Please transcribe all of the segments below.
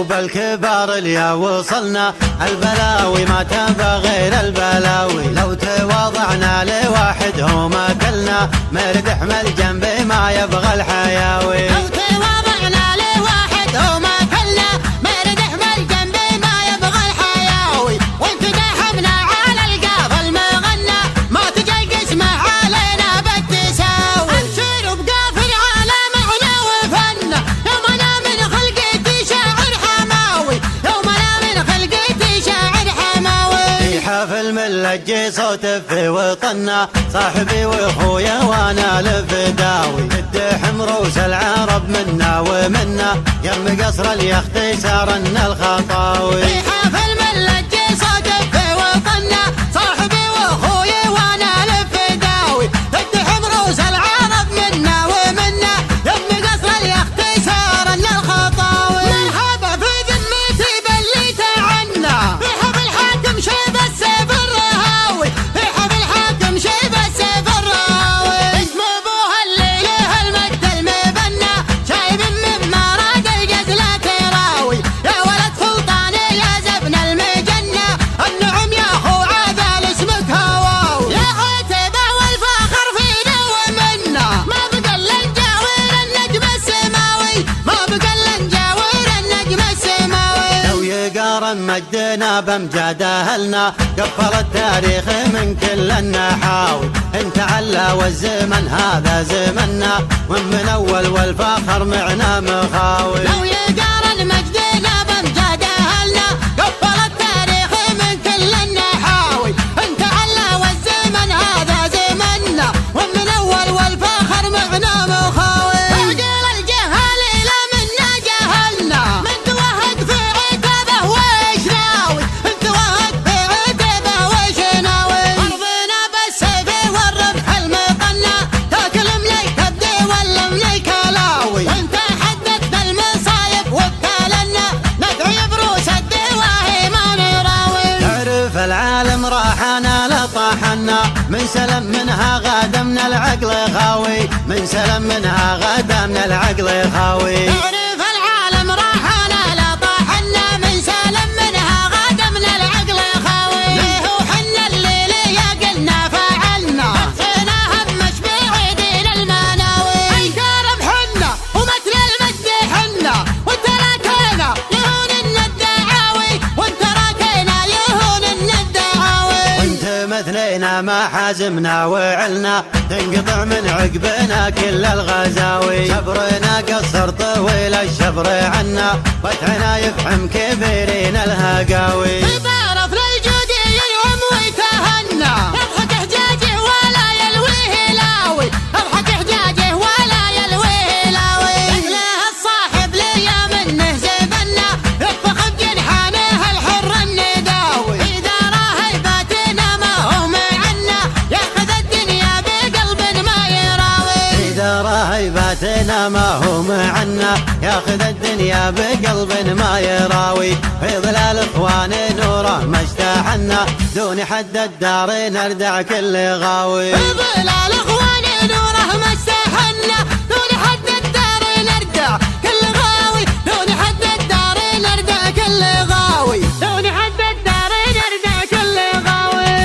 قلوب الكبار اليا وصلنا، البلاوي ما تنفع غير البلاوي، لو تواضعنا لواحد هو ما كلنا، مرد احمل جنبي ما يبغى الحياوي. لو تواضعنا لواحد هو ما كلنا، مرد احمل جنبي ما يبغى الحياوي، وانت داحمنا على القاف المغنى، ما تجي قسمه علينا بالتساوي. امشي بقاف العالم احنا وفنا، يوم انا من خلقتي شاعر حماوي، يوم انا من خلقتي شاعر حماوي. في حفل ملجي صوت في وطننا، صاحبي واخويا وانا الفداوي، الدحم روس العرب منا ومنا، يرمي قصر اليخت سارنا الخطاوي. في حفل ملجي صوت في وطننا، صاحبي واخويا وانا الفداوي، الدحم روس العرب منا ومنا، يرمي قصر اليخت سارنا الخطاوي. مرحبا في ذمتي باللي تعنا، في حفل حاكم شيب السيف الرهاوي، في حفل حاكم شيب السيف الرهاوي. اسم ابوها اللي له المجد المبنى، شايب من مراد الجزلة تراوي، يا ولد سلطاني يا زبن المجنة، النعم يا اخو عادل اسمك هواوي. يا عتبة والفخر فينا ومنا، ما بقى الا نجاور النجم السماوي، ما بقى الا نجاور النجم السماوي. لو يقارن مجدنا بامجاد اهلنا، قفل التاريخ من كل النحاوي، انت علا والزمن هذا زمننا، ومن اول والفخر معنا مخاوي. لو يقارن مجدنا بامجاد اهلنا، قفل التاريخ من كل النحاوي، انت علا والزمن هذا زمننا، ومن اول والفخر معنا مخاوي. عقل الجهال الى منا جهلنا، من توهق في عتبه وش ناوي، من توهق في عتبه وش ناوي. ارضنا بالسيف والرمح المطنى، تاكل مليك الدي والمليك لاوي، وانت حددت المصايب وبتالنا، ندعي بروس الدواهي ما نراوي. تعرف العالم راحنا لطاحنا، من سلم منها غدا من العقل خاوي، من سلم منها غدا من العقل خاوي. تعرف العالم راحنا لا طاحنا، من سالم منها غدا من العقل خاوي. ليه وحنا الليل يا قلنا فعلنا، نفسنا همش بعيدين المناوي. انكار بحنا ومثل المجد حنا، وانت راكينا يهون الدعاوي، وانت راكينا يهون الدعاوي. وانت مثلنا ما حازمنا وعلنا، تنقطع من عقبنا كل الغزاوي، شبرنا قصر طويل الشبر عنا، وتعنا يفحم كبيرين الهقاوي. بطرف للجودي ينعم ويتهنى، يضحك حجاجه ولا يلويه لاوي، يضحك حجاجه ولا يلويه لاوي. مثله الصاحب ليا منه زبنا، يطبخ بجنحانه الحر النداوي، إذا راهيباتنا ما هو معنا، ياخذ الدنيا بقلب ما يراوي. إذا راهيباتنا ما هو معنا، ياخذ الدنيا بقلب ما يراوي، في ظلال اخوان نوره ما اشتاحنا، دون حد الدار نردع كل غاوي. في ظلال اخواني نوره ما استحنا، دون حد الدار نردع كل غاوي، دون حد الدار نردع كل غاوي، دون حد الدار نردع كل غاوي.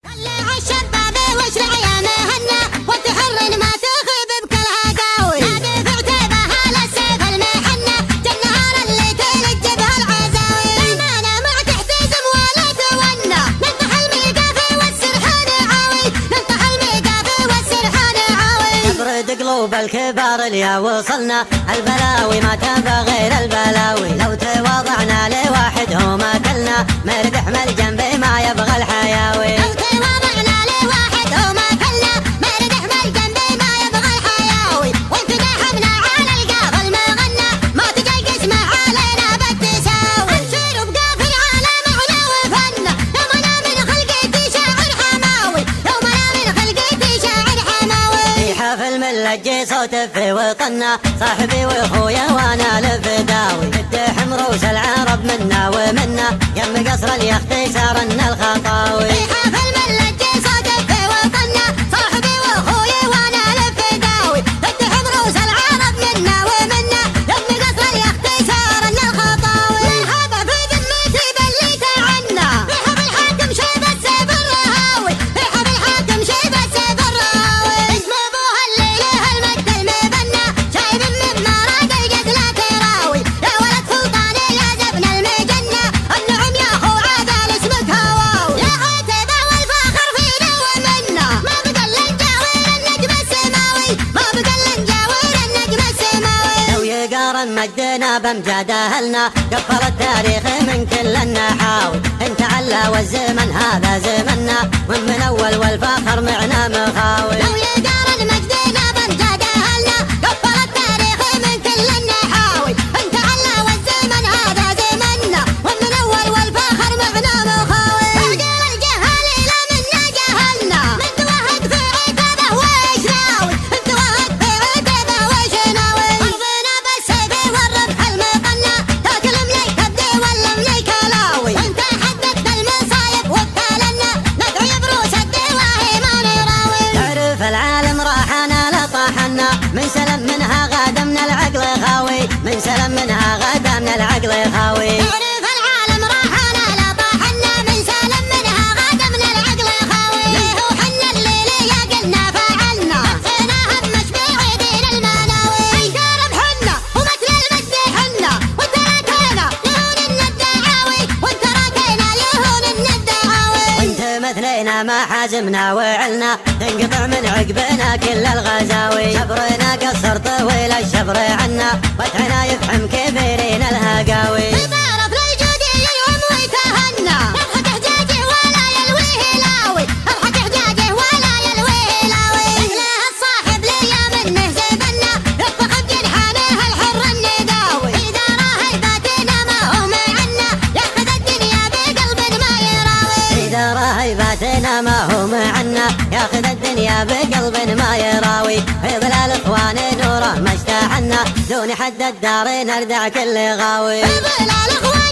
خلي عالشباب واشرع يا مهنا، وتحرن ما تخيب بكل هقاوي، نادي في عتيبه على السيف المحنة، جالنهار اللي تلج بها العزاوي. دايمانا ما تحتزم ولا تونا، ننطح الميقافي والسرحان عاوي، ننطح الميقافي والسرحان عاوي. نبرد قلوب الكبار اليا وصلنا، البلاوي ما تنفع غير البلاوي، لو تواضعنا لواحد هو ما كلنا، مرد احمل جنبي ما يبغى الحياوي. لو تواضعنا لواحد هو ما كلنا، مرد احمل جنبي ما يبغى الحياوي، وانت داحمنا على القاف المغنى، ما تجي قسمه علينا بالتساوي. امشي بقاف العالم احنا وفنا، يوم انا من خلقتي شاعر حماوي، يوم انا من خلقتي شاعر حماوي. في حفل ملجي صوت في وطننا، صاحبي واخويا وانا الفداوي، الدحم روس العرب منا ومنا، يم قصر اليخت سارنا الخطاوي. في حفل ملجي صوت في وطننا، صاحبي واخويا وانا الفداوي، الدحم روس العرب منا مجدنا بامجاد اهلنا، قفل التاريخ من كل النحاوي، انت علا والزمن هذا زمنا، ومن اول والفخر معنا مخاوي. لو يقارن مجدنا بامجاد اهلنا، قفل التاريخ من كل النحاوي، انت علا والزمن هذا زمنا، ومن اول والفخر معنا مخاوي. تعجل الجهال الى منا جهلنا، من توهق في عتبه ويش ناوي، انت وهق في عتبه ويش ناوي. ضربنا بالسيف والرمح المقنع، تاكل مليك الدي ولا مليك لاوي، وانت حددت المصايب وابتلنا، ندعي بروس الدواهي ما نراوي. تعرف العالم راحنا لطاحنا، من سلم منها غدا من العقل خاوي، من سلم منها غدا من العقل خاوي. تعرف العالم راحنا لطاحنا، من سلم منها غدا من العقل خاوي. ليه وحنا الليل يا قلنا فعلنا، نفسنا همش بعيدين المناوي. انكر بحنا ومثل المجد حنا، وتركنا يهون الدعاوي، وتركنا يهون الدعاوي. وانت مثلنا ما حازمنا وعلنا، تنقطع من عقبنا كل الغزاوي، صبرنا قصر طويل الشبر عنا، وتعنا يفحم كبيرين الهقاوي. تعرف للجودي يوم ويتهنى، يضحك حجاجه ولا يلويه لاوي، يضحك حجاجه ولا يلويه لاوي. مثله الصاحب ليا منه زبنا، يطبخ بجنحانه الحر النداوي. إذا راهي باتنا ما هو معنا، ياخذ الدنيا بقلب ما يراوي. إذا راهباتنا ما هو معنا، ياخذ الدنيا بقلب ما يراوي. في ظلال اخوان نوره ما اشتاحنا، دون حد الدار نردع كل غاوي. ظلال اخوان